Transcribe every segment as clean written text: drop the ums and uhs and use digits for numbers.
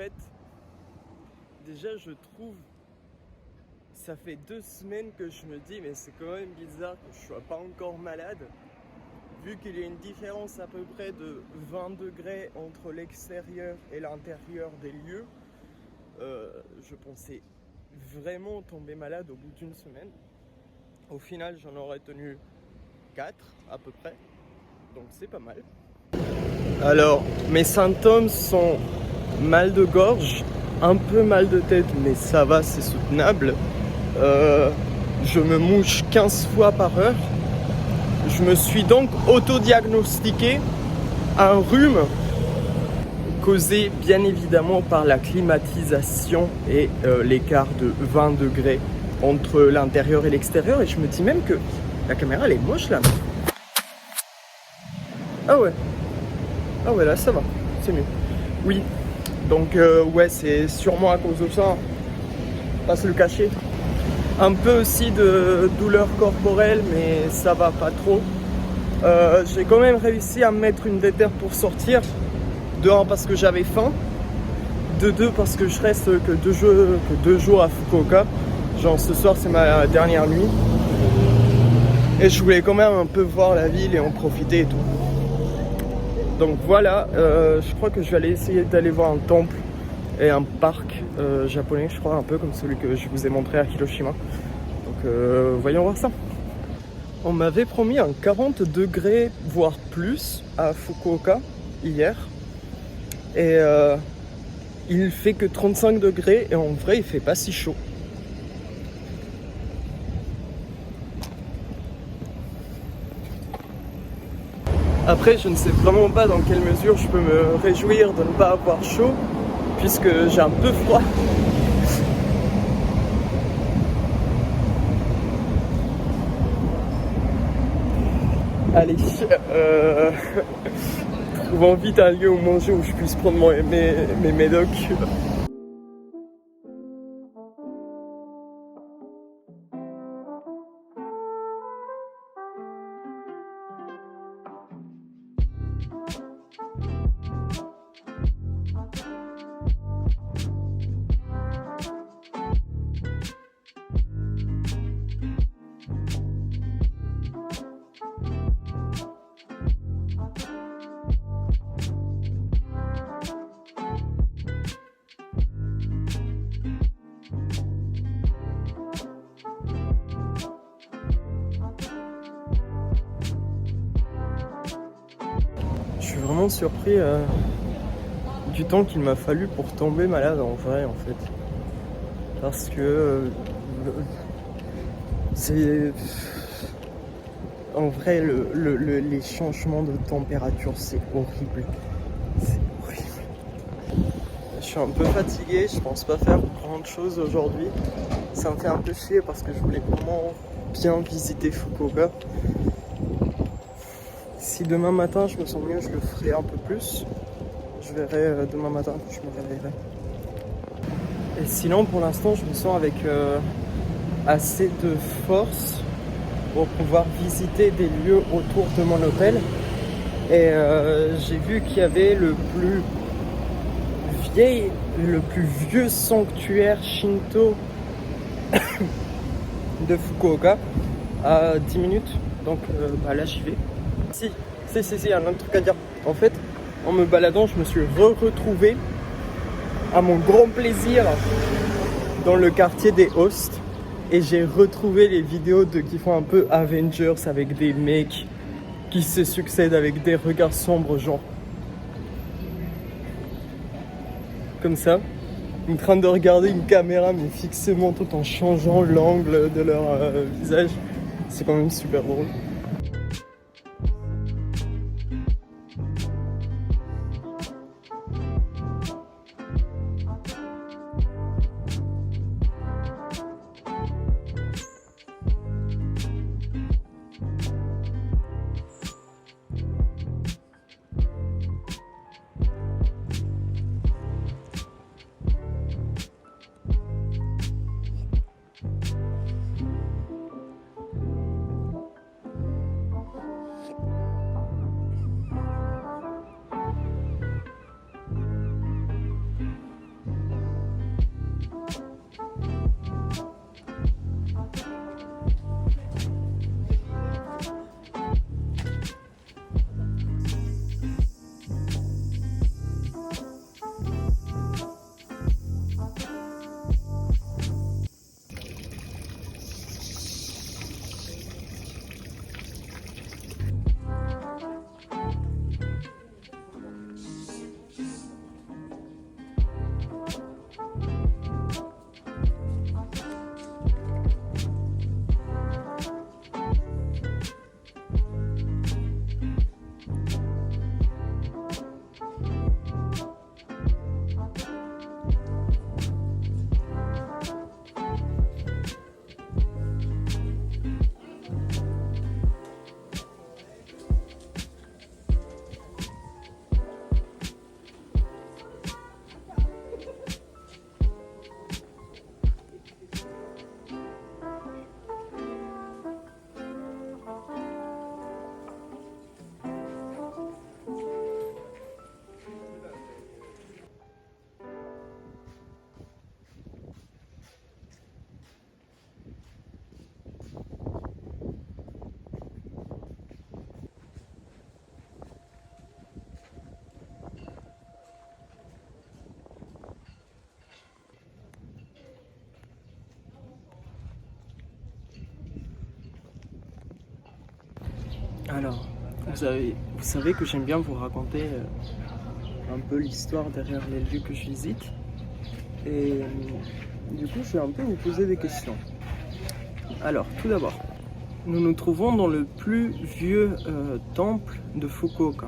fait, déjà je trouve, ça fait 2 semaines que je me dis mais c'est quand même bizarre que je sois pas encore malade, vu qu'il y a une différence à peu près de 20 degrés entre l'extérieur et l'intérieur des lieux. Je pensais vraiment tomber malade au bout d'une semaine. Au final j'en aurais tenu 4 à peu près, donc c'est pas mal. Alors mes symptômes sont mal de gorge, un peu mal de tête, mais ça va, c'est soutenable. Je me mouche 15 fois par heure. Je me suis donc auto-diagnostiqué un rhume causé bien évidemment par la climatisation et l'écart de 20 degrés entre l'intérieur et l'extérieur. Et je me dis même que la caméra elle est moche là. Ah ouais là ça va, c'est mieux. Oui, donc ouais, c'est sûrement à cause de ça, pas se le cacher. Un peu aussi de douleur corporelle, mais ça va pas trop. J'ai quand même réussi à me mettre une déterre pour sortir. De 1 parce que j'avais faim, de 2 parce que je reste que 2 jours à Fukuoka. Genre ce soir c'est ma dernière nuit. Et je voulais quand même un peu voir la ville et en profiter et tout. Donc voilà, je crois que je vais aller essayer d'aller voir un temple et un parc japonais, je crois, un peu comme celui que je vous ai montré à Hiroshima. Donc voyons voir ça. On m'avait promis un 40 degrés, voire plus, à Fukuoka hier. Et il fait que 35 degrés et en vrai il fait pas si chaud. Après je ne sais vraiment pas dans quelle mesure je peux me réjouir de ne pas avoir chaud, puisque j'ai un peu froid. Allez, trouvons vite un lieu où manger où je puisse prendre mes médocs. Je suis vraiment surpris du temps qu'il m'a fallu pour tomber malade en vrai en fait. Parce que c'est... En vrai les changements de température c'est horrible. C'est horrible. Je suis un peu fatigué, je pense pas faire grand chose aujourd'hui. Ça me fait un peu chier parce que je voulais vraiment bien visiter Fukuoka. Si demain matin je me sens mieux, je le ferai un peu plus. Je verrai demain matin quand je me réveillerai. Et sinon pour l'instant je me sens avec assez de force pour pouvoir visiter des lieux autour de mon hôtel. Et j'ai vu qu'il y avait le plus vieux sanctuaire Shinto de Fukuoka à 10 minutes. Donc là j'y vais. Si, il y a un autre truc à dire. En fait, en me baladant, je me suis retrouvé à mon grand plaisir dans le quartier des Hosts. Et j'ai retrouvé les vidéos qui font un peu Avengers avec des mecs qui se succèdent avec des regards sombres, genre comme ça, en train de regarder une caméra mais fixement tout en changeant l'angle de leur visage. C'est quand même super drôle. Alors, vous savez que j'aime bien vous raconter un peu l'histoire derrière les lieux que je visite. Et du coup, je vais un peu vous poser des questions. Alors, tout d'abord, nous nous trouvons dans le plus vieux temple de Fukuoka.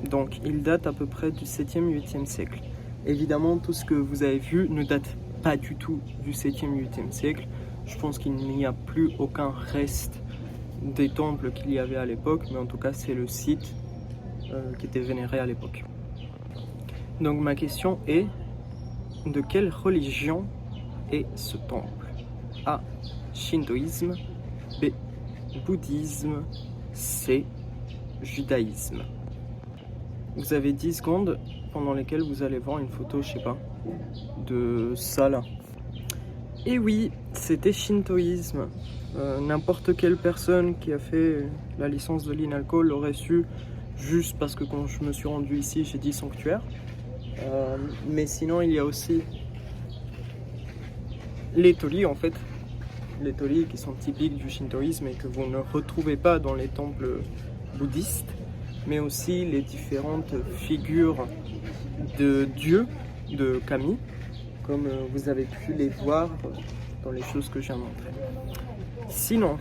Donc, il date à peu près du 7e, 8e siècle. Évidemment, tout ce que vous avez vu ne date pas du tout du 7e, 8e siècle. Je pense qu'il n'y a plus aucun reste des temples qu'il y avait à l'époque, mais en tout cas, c'est le site qui était vénéré à l'époque. Donc, ma question est, de quelle religion est ce temple? A. Shintoïsme. B. Bouddhisme. C. Judaïsme. Vous avez 10 secondes pendant lesquelles vous allez voir une photo, je sais pas, de ça là. Et oui, c'était shintoïsme. N'importe quelle personne qui a fait la licence de l'INALCO l'aurait su, juste parce que quand je me suis rendu ici, j'ai dit sanctuaire. Mais sinon, il y a aussi les torii en fait. Les torii qui sont typiques du shintoïsme et que vous ne retrouvez pas dans les temples bouddhistes, mais aussi les différentes figures de dieux de kami, comme vous avez pu les voir dans les choses que j'ai montrées. Sinon,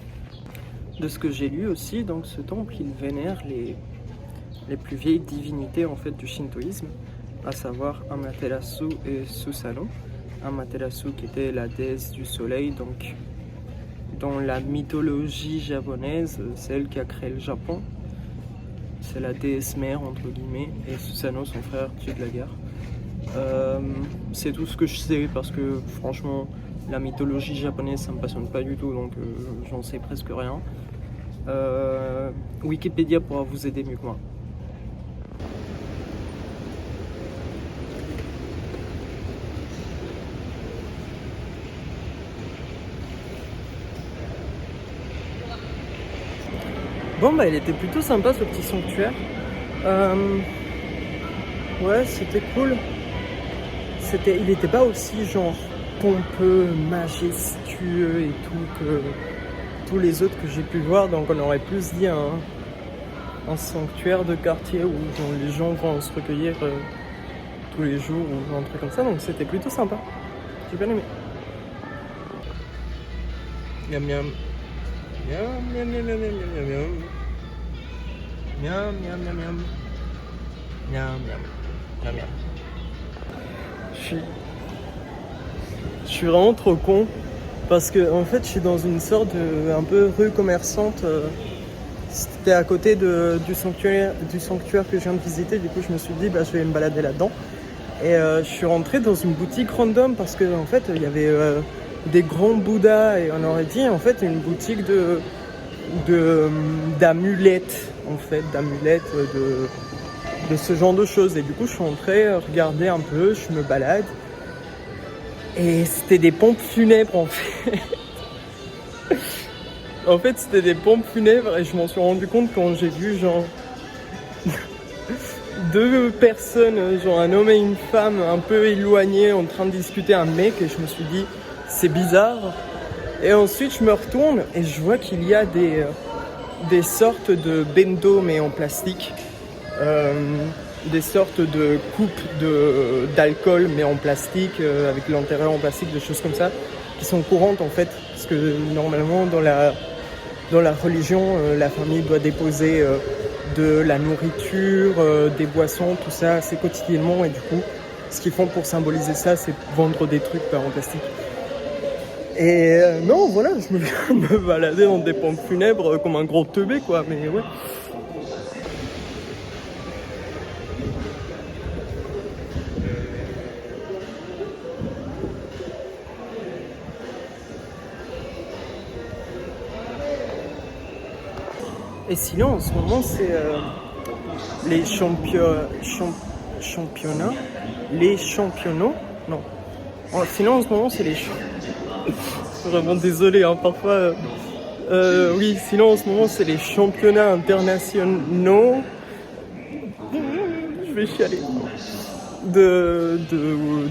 de ce que j'ai lu aussi, donc ce temple, il vénère les plus vieilles divinités en fait du shintoïsme, à savoir Amaterasu et Susanoo. Amaterasu qui était la déesse du soleil, donc dans la mythologie japonaise, celle qui a créé le Japon. C'est la déesse mère entre guillemets, et Susanoo, son frère, dieu de la guerre. C'est tout ce que je sais parce que franchement la mythologie japonaise ça me passionne pas du tout, donc j'en sais presque rien. Wikipédia pourra vous aider mieux que moi. Bon bah il était plutôt sympa ce petit sanctuaire. Ouais, c'était cool. Il n'était pas aussi genre pompeux, majestueux et tout que tous les autres que j'ai pu voir, donc on aurait plus dit un sanctuaire de quartier où les gens vont se recueillir tous les jours ou un truc comme ça, donc c'était plutôt sympa. J'ai bien aimé. Miam miam. Miam miam miam miam miam miam miam. Miam miam miam miam. Miam miam. Miam miam. Je suis vraiment trop con parce que en fait je suis dans une sorte de un peu rue commerçante. C'était à côté du sanctuaire que je viens de visiter, du coup je me suis dit bah je vais me balader là-dedans. Et je suis rentré dans une boutique random parce que en fait il y avait des grands bouddhas et on aurait dit en fait une boutique d'amulettes en fait, de ce genre de choses. Et du coup je suis rentré regarder un peu, je me balade et c'était des pompes funèbres en fait. En fait c'était des pompes funèbres et je m'en suis rendu compte quand j'ai vu genre deux personnes, genre un homme et une femme un peu éloignés en train de discuter, un mec, et je me suis dit c'est bizarre. Et ensuite je me retourne et je vois qu'il y a des sortes de bento mais en plastique, des sortes de coupes d'alcool mais en plastique, avec l'intérieur en plastique, des choses comme ça qui sont courantes en fait, parce que normalement dans la religion la famille doit déposer de la nourriture, des boissons, tout ça assez quotidiennement, et du coup ce qu'ils font pour symboliser ça c'est vendre des trucs en plastique. Et non, voilà, je me viens de me balader dans des pompes funèbres comme un gros teubé, quoi, mais ouais. Et sinon, en ce moment, c'est les championnats. Non. Sinon, en ce moment, c'est les vraiment désolé, hein, parfois. Oui, sinon en ce moment c'est les championnats internationaux. Je vais chialer. De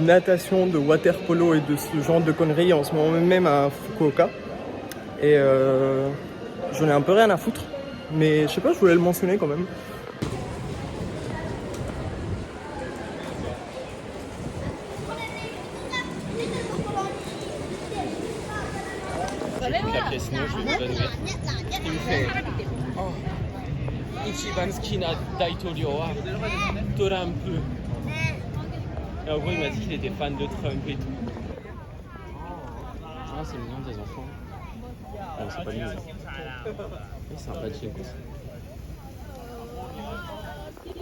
natation, de water polo et de ce genre de conneries en ce moment même à Fukuoka. Et j'en ai un peu rien à foutre. Mais je sais pas, je voulais le mentionner quand même. La pièce neuve, je vais te donner. Il me fait Ichiban Skina Daitorio wa Trump. Et en gros, il m'a dit qu'il était fan de Trump et tout. Ah, c'est mignon des enfants. Non, c'est pas mignon. C'est un pachinko.